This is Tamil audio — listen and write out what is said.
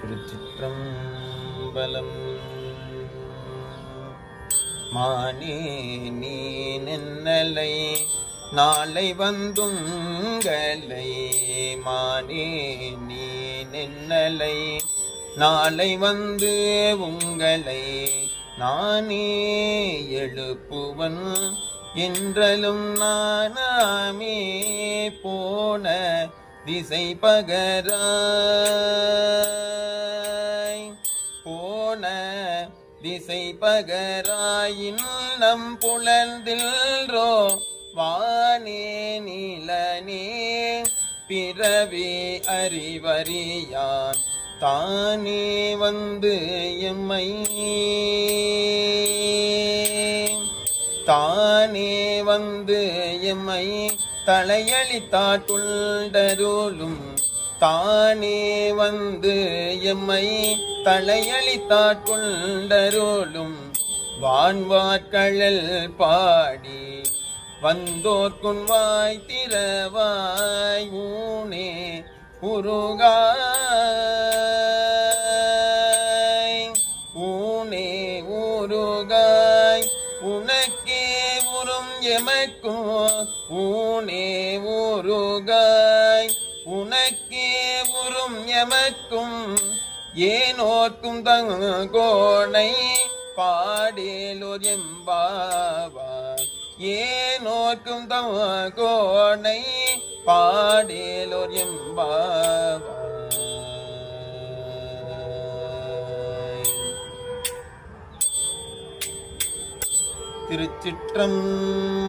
திருச்சிற்றம்பலம். மானே நீ நின்னலை நாளை வந்துங்களை, மானே நீ நின்னலை நாளை வந்து உங்களை, நானே எழுப்புவன் என்றலும் நானாமே போன திசை பகராய், போன திசை பகராயின் நம் புலர்ந்தில்ரோ வானே நிலனே பிறவி அறிவறியான் தானே வந்து எம்மை, தானே வந்து எம்மை தலையளித்தாட்டுண்டருளும், தானே வந்து எம்மை தலையளித்தாட்டுண்டருளும். வான்வார்கழல் பாடி வந்தோர்க்குன் வாய் திறவாய், ஊனே உருகாய், ஊனே உருகாய் உனக்கே உறும் எமக்கும், ஊனே உருகாய் உனக்கே உறும் எமக்கும். ஏனோர்க்கும் தங்கோனை பாடேலோர் எம்பாவாய், ஏனோர்க்கும் தங்கோனை பாடேலோர் எம்பாவாய். திருச்சிற்றம்